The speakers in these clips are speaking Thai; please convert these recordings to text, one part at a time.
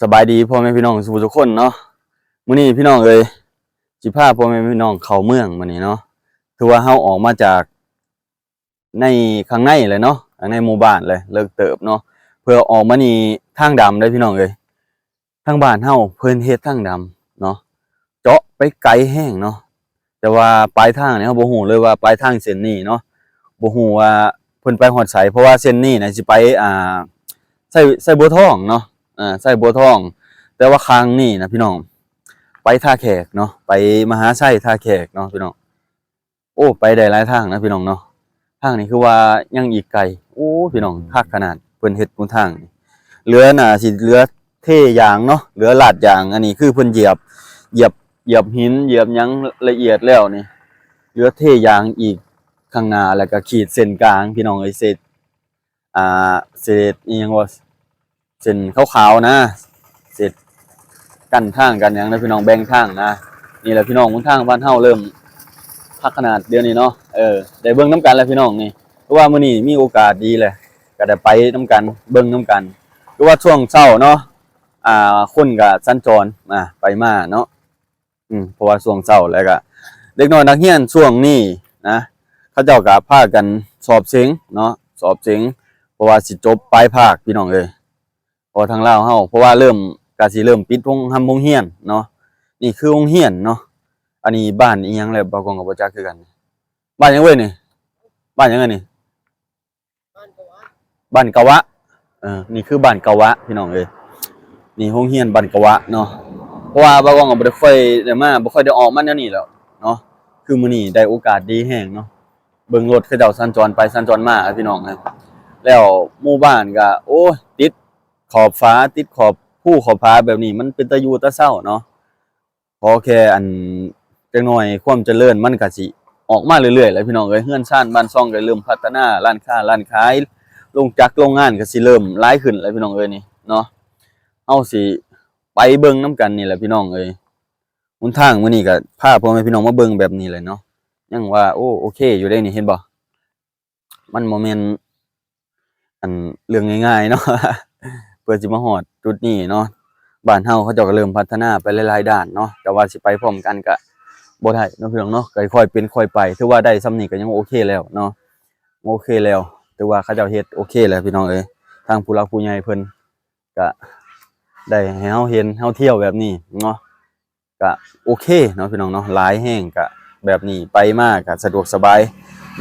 สบายดีพ่อแม่พี่น้องทุกคนเนาะมื้อนี้พี่น้องสิพาพ่อแม่พี่น้องเข้าเมืองมื้อนี้เนาะถือว่าเฮาออกมาจากในข้างในเลยเนาะข้างในหมู่บ้านเลยเลิกเติบเนาะเพื่อออกมานี่ทางดำเด้อพี่น้องทางบ้านเฮาเพิ่นเฮ็ดทางดำเนาะเจาะไปไกลแห้งเนาะแต่ว่าปลายทางเนี่ยเฮาบ่ฮู้เลยว่าปลายทางเส้นนี้เนาะบ่ฮู้ว่าเพิ่นไปฮอดไสเพราะว่าเส้นนี้น่ะสิไปไส้บัวทองเนาะไส้บัวทองแต่ว่าครั้งนี้นะพี่น้องไปท่าแขกเนาะไปมหาไส้ท่าแขกเนาะพี่น้องโอ้ไปได้หลายทางนะพี่น้องเนาะทางนี้คือว่ายังอีกไกลโอ้พี่น้องคักขนาดเพิ่นเฮ็ดบนทางนี่เหลือน่ะสิเหลือเทยางเนาะเหลือลาดยางอันนี้คือเพิ่นเหยียบหินเหยียบหยังละเอียดแล้วนี่เหลือเทยางอีกข้างหน้าแล้วก็ขีดเส้นกลางพี่น้องเส้นเศษอีหยังว่าเส้นขาวๆนะเศษกั้นทางกันหยังนะพี่น้องแบ่งทางนะนี่แหละพี่น้องบนทางบ้านเฮาเริ่มพักขนาดเดี๋ยวนี้เนาะได้เบิ่งน้ำกันแล้วพี่น้องนี่เพราะว่ามื้อนี้มีโอกาสดีเลยก็ได้ไปน้ำกันเบิ่งน้ำกันเพราะว่าช่วงเช้าเนาะคนก็สัญจรไปมาเนาะเพราะว่าช่วงเช้าแล้วก็เด็กน้อยนักเรียนช่วงนี้นะเขาเจ้าก็พากันสอบเสียงเนาะสอบเสียงเพราะว่าสิจบปลายภาคพี่น้องพอทางลาวเฮาเพราะว่าเริ่มปิดโรงเรียนเนาะนี่คือโรงเรียนเนาะอันนี้บ้านอีหยังแหละบ่กองกับบ่จักคือกันบ้านหยังเว้ยนี่บ้านหยังไงนี่บ้านกะวะนี่คือบ้านกะวะพี่น้องนี่โรงเรียนบ้านกะวะเนาะเพราะว่าบ่กองก็บ่ได้ค่อยได้มาบ่ค่อยได้ออกมาแนวนี้แล้วเนาะคือมื้อนี้ได้โอกาสดีแฮงเนาะเบิ่งรถเขาเจ้าสัญจรไปสัญจรมาพี่น้องแล้วหมู่บ้านก็โอ้ยติดขอบฟ้าติดขอบภูขอบผาแบบนี้มันเป็นตาอยู่ตาเศร้าเนาะพอแค่จักหน่อยความเจริญมันก็สิออกมาเรื่อยๆแหละพี่น้องเฮือนซ่านบ้านช่องก็เริ่มพัฒนาร้านค้าร้านขายโรงจักรโรงงานก็สิเริ่มหลายขึ้นแล้วพี่น้องนี่เนาะเฮาสิไปเบิ่งนํกันนี่แหละพี่น้องหนทางมื้อนี้ก็พาพ่อแม่พี่น้องมาเบิ่งแบบนี้เลยเนาะยังว่าโอเคอยู่ได้นี่เห็นบ่มันบ่แม่นเรื่องง่ายๆเนาะ เพื่อสิมาฮอดจุดนี้เนาะบ้านเฮาเขาเจ้าก็เริ่มพัฒนาไปหลายๆด้านเนาะแต่ว่าสิไปพร้อมกันก็บ่ได้เนาะพี่น้องเนาะก็ค่อยเป็นค่อยไปถือว่าได้ส่ำนี้ก็ยังโอเคแล้วเนาะโอเคแล้วถือว่าเขาเจ้าเฮ็ดโอเคแล้วพี่น้องทางผู้หลักผู้ใหญ่เพิ่นก็ได้ให้เฮาเห็นเฮาเที่ยวแบบนี้เนาะก็โอเคเนาะพี่น้องเนาะหลายแฮงก็แบบนี้ไปมาก็สะดวกสบาย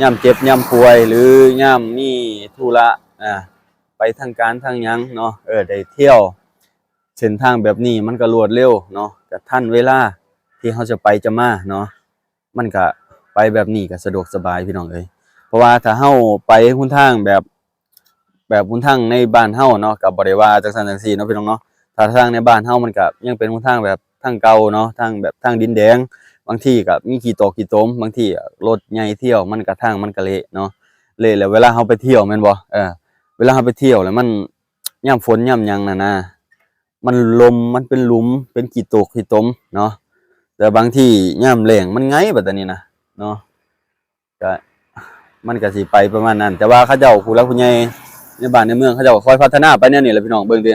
ยามเจ็บยามป่วยหรือยามมีธุระไปทางการทางหยังเนาะได้เที่ยวเส้นทางแบบนี้มันก็รวดเร็วเนาะก็ทันเวลาที่เขาจะไปจะมาเนาะมันก็ไปแบบนี้ก็สะดวกสบายพี่น้องเพราะว่าถ้าเฮาไปหนทางแบบหนทางในบ้านเฮาเนาะก็บ่ได้ว่าจังซั่นจังซี่เนาะพี่น้องเนาะถ้าทางในบ้านเฮามันก็ยังเป็นหนทางแบบทางเก่าเนาะทางแบบทางดินแดงบางทีก็มีขี้ตกขี้ตมบางทีรถใหญ่เที่ยวมันก็ทางมันก็เละเนาะเละแล้วเวลาเฮาไปเที่ยวแม่นบ่เวลาเราไปเที่ยวแล้วมันย่ำฝนย่ำหยังนะมันลมมันเป็นหลุมเป็นขี้ตกขี้ตมเนาะแต่บางที่ย่ำแล้งมันไงแบบนี้นะเนาะก็มันก็สิไปประมาณนั้นแต่ว่าเขาเจ้าผู้หลักผู้ใหญ่ในบ้านในเมืองเขาเจ้าคอยพัฒนาไปแนวนี้แหละพี่น้องเบิ่งดิ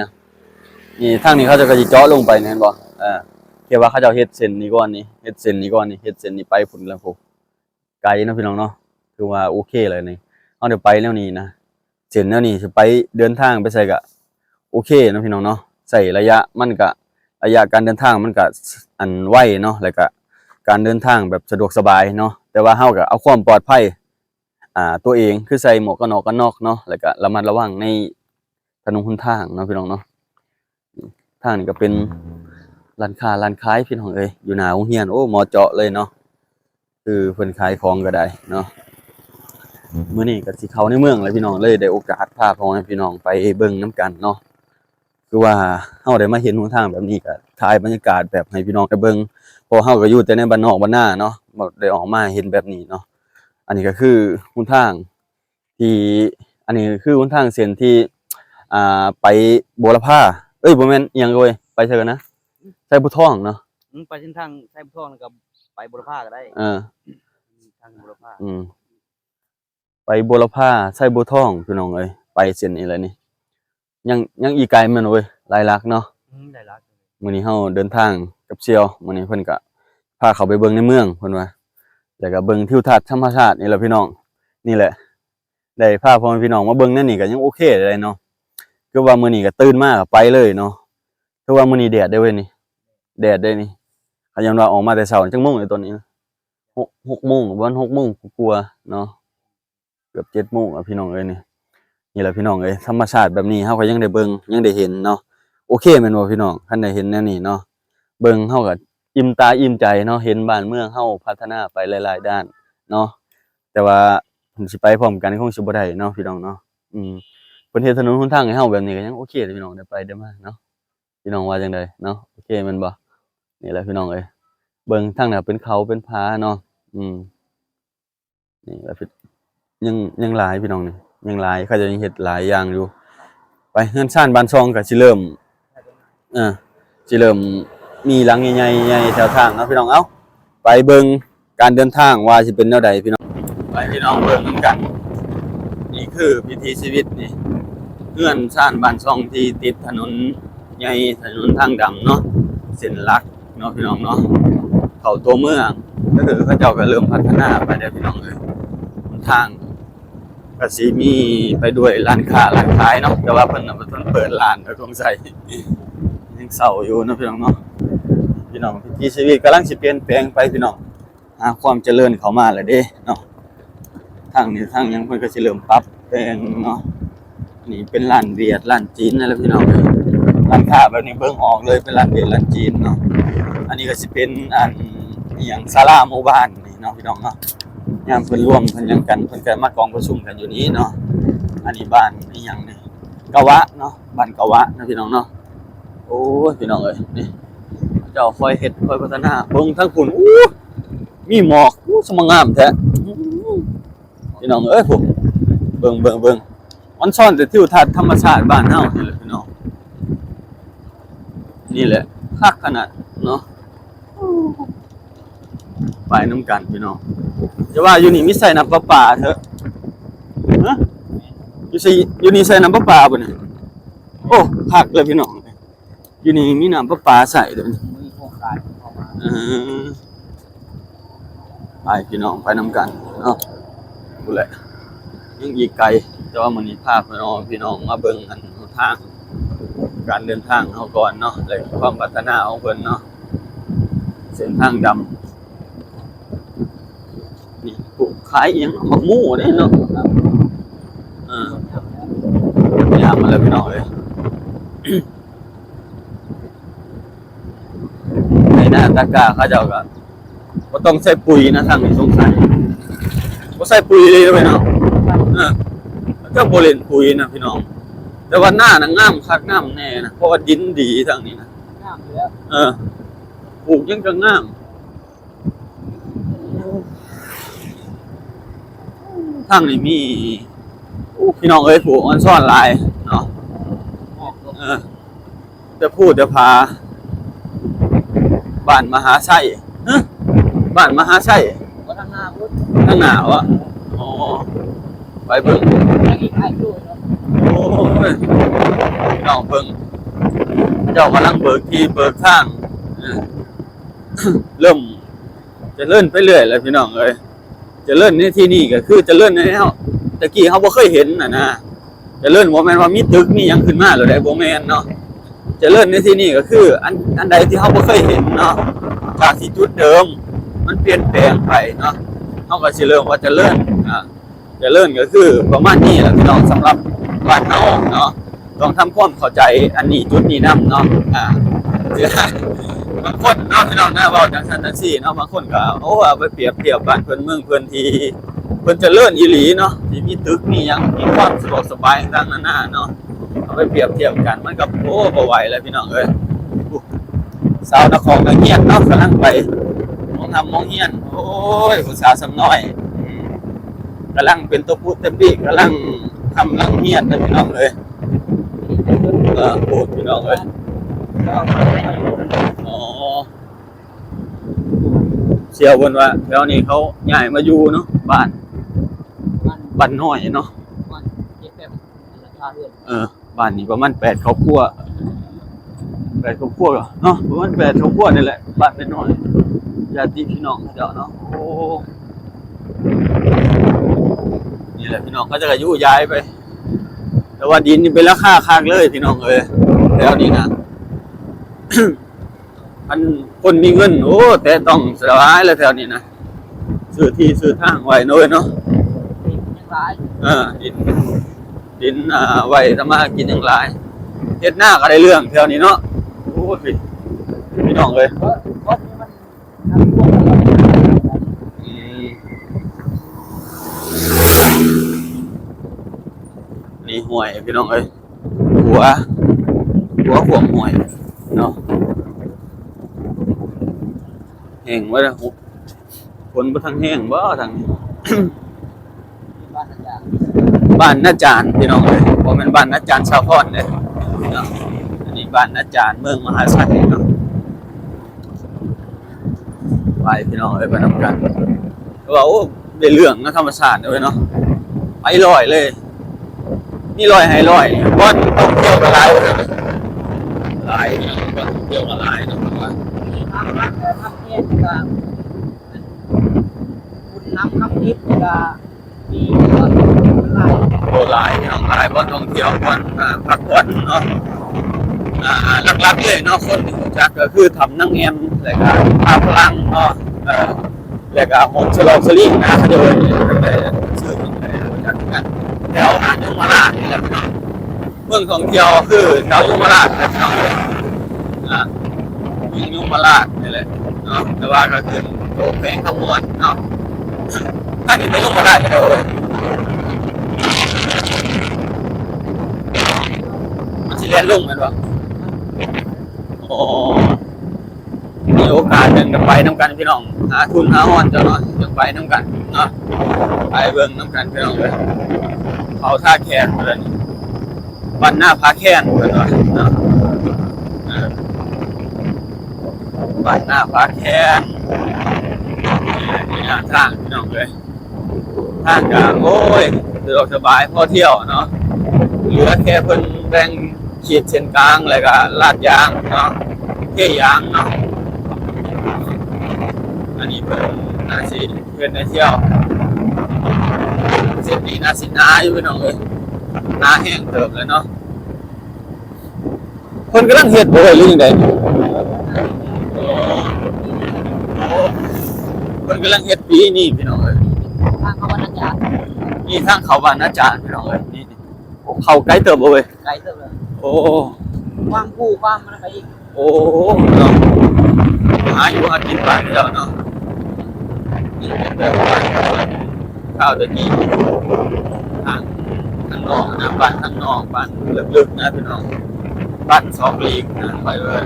นี่ทางนี้เขาจะก็สิเจาะลงไปเห็นบ่แค่ว่าเขาเจ้าเฮ็ดเส้นนี้ก่อนนี่เฮ็ดเส้นนี้ก่อนนี่เฮ็ดเส้นนี้ไปพุ่นแล้วพวกไกลเนาะพี่น้องเนาะคือว่าโอเคเลยนี่เฮาได้ไปแล้วนี่นะเส้นแนวนี้สิไปเดินทางไปใส่ก็โอเคเนาะพี่น้องเนาะใส่ระยะมันก็ระยะการเดินทางมันก็ไวเนาะแล้วก็การเดินทางแบบสะดวกสบายเนาะแต่ว่าเฮาก็เอาความปลอดภัยตัวเองคือใส่หมวกกันน็อกเนาะแล้วก็ระมัดระวังในถนนหนทางเนาะพี่น้องเนาะทางนี้ก็เป็นร้านค้าร้านขายพี่น้องอยู่หน้าโรงเรียนโอ้เหมาะเจาะเลยเนาะคือเพิ่นขายของก็ได้เนาะมื้อนี้ก็สิเข้าในเมืองเลยพี่น้องเลยได้โอกาสพาพ่อแม่พี่น้องไปเบิ่งนำกันเนาะคือว่าเฮาได้มาเห็นหนทางแบบนี้ก็ถ่ายบรรยากาศแบบให้พี่น้องได้เบิ่งเพราะเฮาก็อยู่แต่ในบ้านนอกบ้านนาเนาะบ่ได้ออกมาเห็นแบบนี้เนาะอันนี้ก็คือหนทางที่อันนี้คือหนทางเส้นที่ไปบัวลำพาบ่แม่นอิหยังเว้ยไปไสกันนะไสบุทองเนาะไปเส้นทางไส้บุทองแล้วก็ไปบุรพาก็ได้ทางบุรพาไปบัวลำพาไสบัวทองพี่น้องไปเส้นนี้แหละนี่ยังอีกไกลแม่นเว้ยหลายหลักเนาะ ได้รัก มื้อนี้เฮาเดินทางกับเสี่ยวมื้อนี้เพิ่นก็พาเขาไปเบิ่งในเมืองเพิ่นว่าแล้วก็เบิ่งทิวทัศน์ธรรมชาตินี่แหละพี่น้องนี่แหละได้พาพ่อแม่พี่น้องมาเบิ่งนั่นนี่ก็ยังโอเคเลยเนาะคือว่ามื้อนี้ก็ตื่นมาก็ไปเลยเนาะคือว่ามื้อนี้แดดได้เว้ยนี่แดดได้นี่เขายังว่าออกมาแต่เช้าจังโมงเลยตอนนี้6โมงประมาณ6โมงกว่าๆเนาะเกือบ7โมงอ่ะพี่น้องเอ้ยนี่แหละพี่น้องเอ้ยธรรมชาติแบบนี้เฮาก็ยังได้เบิ่งยังได้เห็นเนาะโอเคแม่นบ่พี่น้องคันได้เห็นแนวนี้เนาะเบิ่งเฮาก็อิ่มตาอิ่มใจเนาะเห็นบ้านเมืองเฮาพัฒนาไปหลายๆด้านเนาะแต่ว่าเพิ่นสิไปพร้อมกันคงสิบ่ได้เนาะพี่น้องเนาะเพิ่นเฮ็ดถนนหนทางให้เฮาแบบนี้ก็ยังโอเคเลยพี่น้องได้ไปได้มาเนาะพี่น้องว่าจังไดเนาะโอเคแม่นบ่นี่แหละพี่น้องเอ้ยเบิ่งทางหน้าเป็นเขาเป็นผาเนาะนี่แหละยังหลายพี่น้องนี่ยังหลายเขาจะยังเฮ็ดหลายอย่างอยู่ไปเฮือนซ่านบ้านซองก็สิเริ่มสิเริ่มมีหลังใหญ่ๆใหญ่แถวทางเนาะพี่น้องเอ้าไปเบิ่งการเดินทางว่าสิเป็นแนวใดพี่น้องไปพี่น้องเบิ่งกันนี่คือวิถีชีวิตนี่เฮือนซ่านบ้านซองที่ติดถนนใหญ่ถนนทางดำเนาะเส้นหลักเนาะพี่น้องเนาะเข้าตัวเมืองก็คือเขาเจ้าก็เริ่มพัฒนาไปแล้วพี่น้องเอ้ยทางก็สิมีไปด้วยร้านค้าร้านขายเนาะแต่ว่าเพิ่นน่ะเพิ่นเปิดร้านแล้วคงใส่ยังเศร้าอยู่เนาะพี่น้องเนาะพี่น้องวิถีชีวิตกำลังสิเปลี่ยนแปลงไปพี่น้องหาความเจริญเข้ามาแล้วเด้เนาะทางนี้ทางยังเพิ่นก็สิเริ่มปรับแปลงเนาะนี่เป็นร้านเวียดร้านจีนนั่นแหละพี่น้องร้านค้าแบบนี้เบิ่งออกเลยเป็นร้านเวียดร้านจีนเนาะอันนี้ก็สิเป็นอีหยังศาลาหมู่บ้านนี่เนาะพี่น้องเนาะยามเพิ่นร่วมเพิ่นหยังกันเพิ่นก็มากองประชุมกันอยู่นี้เนาะอันนี้บ้านอีหยังนี่กะวะเนาะบ้านกะวะนะพี่น้องเนาะโอ้ยพี่น้องเอ้ยนี่เจ้าคอยเฮ็ดคอยพัฒนาเบิ่งทั้งพุ่นมีหมอกสมงามแท้พี่น้องเอ้ยผมเบิ่งมันซ่อนแต่ทิวทัศน์ธรรมชาติบ้านเฮานี่แหละพี่น้องนี่แหละคักขนาดเนาะไปน้ำกันพี่น้องจะว่าอยู่นี่มีใส่น้ำประปาเถอะฮะอยู่นี่ใส่น้ำประปาบ่เนี่ยโอ้คักเลยพี่น้องอยู่นี่มีน้ำประปาใส่เด้อ มีโครงการเข้ามา ไปพี่น้องไปน้ำกันเนาะดูแหละยังอีกไกลแต่ว่ามื้อนี้พาพี่น้องมาเบิ่งกันทางการเดินทางเฮาก่อนเนาะและความพัฒนาของเพิ่นเนาะเส้นทางดำนี่ปลูกขายอีหยังหมักหมูเด้เนาะยามมาแล้วพี่น้องเอ้ย ในหน้าตะกร้าเขาเจ้าก็บ่ต้องใส่ปุ๋ยนะทางนี้สงสัยบ่ใส่ปุ๋ยเลยเนาะก็บ่เล่นปุ๋ยนะพี่น้องแต่ว่าหน้าน่ะงามคักงามแน่นะเพราะว่าดินดีทางนี้นะ งามอยู่แล้ว ปลูกยังก็งามทางนี้มีพี่น้องเอ้ยปลูกมันซ่อนหลายเนาะจะพูดจะพาบ้านมหาชัยบ้านมหาชัย ก็ทางหน้าพุทธ ข้างหน้าวะอ๋อไปเบิ่ง อีกให้ดูเนาะ โอ้ยน้องเบิ่งเจ้ากำลังเบิกที่เบิกทางเริ่มจะเลื่อนไปเรื่อยแล้วพี่น้องเอ้ยจะเลื่อนในที่นี่ก็คือจะเลื่อนในเฮาตะกี้เฮาบ่เคยเห็นนะจะเลื่อนบ่แม่นว่ามีตึกมีหยังขึ้นมาแล้วได้บ่แม่นเนาะจะเลื่อนในที่นี่ก็คืออันใดที่เฮาบ่เคยเห็นเนาะจากที่จุดเดิมมันเปลี่ยนแปลงไปเนาะเฮาก็สิเริ่มว่าจะเลื่อนจะเลื่อนก็คือประมาณนี้แหละพี่น้องสำหรับบ้านเฮาเนาะต้องทำความเข้าใจอันนี้จุดนี้นำเนาะบางคนเนาะพี่น้องนะเว้าจังซั่นจังซี่เนาะบางคนก็โอ้เอาไปเปรียบเทียบบ้านเพิ่นเมืองเพิ่นที่เพิ่นเจริญอีหลีเนาะที่มีตึกมีหยังมีความสะดวกสบายต่างๆนานาเนาะเอาไปเปรียบเทียบกันมันก็โอ้บ่ไหวแล้วพี่น้องเอ้ยสาวนครก็เฮียนเนาะกำลังไปมองเฮียนโอ้ยผู้สาวสำน้อยกำลังเป็นตัวพูดเต็มที่กำลังทำลังเฮียนนะพี่น้องเอ้ยโอ้พี่น้องเอ้ยอ๋อเสียวบนว่าแถวนี้เขาย้ายมาอยู่เนาะบ้านน้อยเนาะ มันเจ็บแบบราคาเรือน บ้านนี้ประมาณ8ครอบครัว 8 ครอบครัวเนาะประมาณ8 ครอบครัวนี่แหละบ้านน้อยๆญาติพี่น้องเขาเจ้าเนาะโอ้นี่แหละพี่น้องเขาจะอายุย้ายไป แต่ว่าดินนี่เป็นราคาคักเลยพี่น้องเอ้ยแล้วนี่นะ อันคนมีเงินโอ้แต่ต้องสบายแล้วแถวนี้นะซื้อที่ซื้อทางไว้น้อยเนาะดินไว้ทำมากินอย่างไรเฮ็ดหน้าก็ได้เรื่องแถวนี้เนาะโอ้ยพี่น้องเลยนี่ห่วยพี่น้องเอ้ยหัวห่วงห่วยเนาะแห้งไว้แล้วฝนบ่ทางแห้งบ่ทางนี้ บ้านนาจารย์พี่น้องเอ้ยบ่แม่นบ้านนาจารย์ชาวพรเด้เนาะอันนี้บ้านนาจารย์เมืองมหาชัยเนาะไปพี่น้องเอ้ยไปนำกันว่าโอ้ได้เรื่องนะธรรมชาติเด้อเนาะไปลอยเลยนี่ลอยให้ลอยบ่อนต้องเที่ยวกันหลายบ่อนเที่ยวกันหลายเนาะว่าน้ำคำทิพย์ก็มีหลาย โอ้หลายพี่น้องหลายบ่อนท่องเที่ยวบ่อนพักผ่อนเนาะหลักๆเลยเนาะคนที่รู้จักก็คือทำนั่งแอมแล้วก็พาพลังเนาะแล้วก็หมฉลองสลิงนะเขาจะเป็นชื่อเมืองไหนรู้จักกันแถวหาดยมราชนี่แหละพี่น้องเมืองท่องเที่ยวคือแถวยมราชนะพี่น้องเมืองยมราชนี่แหละเนาะแต่ว่าก็คือโตแพงขมวดเนาะถ้าเห็นไปยมราชก็เลยมันสิเรียนลุ่งกันวะโอ้มีโอกาสหนึ่งจะไปน้ำกันพี่น้องหาทุนหาห้อนจะเนาะจะไปน้ำกันเนาะไปเบิ่งน้ำกันพี่น้องเลยเขาท่าแคนเลยวันหน้าพาแคนเลยเนาะวันหน้าพาแคนนี่ทางพี่น้องเลยทางกลางโอ้ยสะดวกสบายพอเที่ยวเนาะเหลือแค่เพิ่นแบ่งขีดเส้นกลางอะไรก็ลาดยางเนาะเที่ยยางเนาะอันนี้เป็นนาซีเพื่อนในเที่ยวเส้นนี้นาซีนาอยู่พี่น้องเลยนาแห้งเติมเลยเนาะคนกำลังเฮ็ดบ่ได้หรือยังไงคนกำลังเฮ็ดปีนี่พี่น้องเลยทางเขาวันอาจารย์นี่ทางเขาบ้านอาจารย์พี่น้องเลยนี่เขาใกล้เติมบ่เว้ยไกลเติมเลยโอ้ความผู้ความมันไปอีกโอ้เนาะหาอยู่หากินบ้านเดียวเนาะนี่เป็นแบบบ้านข้าวตะกี้ทางนอกนะบ้านทางนอกบ้านลึกๆนะพี่น้องบ้าน2 ลีกนะไปเลย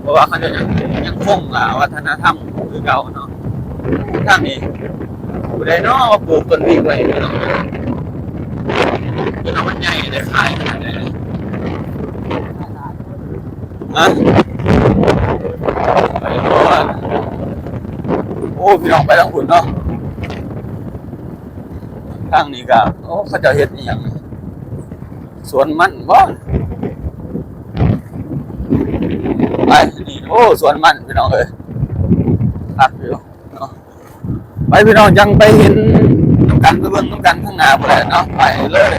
เพราะว่าเขาจะยังคงวัฒนธรรมคือเก่าเนาะทางนี้ผู้ใดเนาะปลูกต้นพริกไว้พี่น้องพี่น้องมันใหญ่ได้ขายขนาดไหนนะไปก่อนโอ้พี่น้องไปทางหุ่นเนาะทางนี้ก็โอ้เขาจะเฮ็ดอีหยังสวนมันบ่ไปนี่โอ้สวนมันพี่น้องเอ้ยคักอยู่เนาะไปพี่น้องยังไปเห็นน้ำกันไปเบิ่งน้ำกันข้างหน้าพุ่นแหละเนาะไปเลย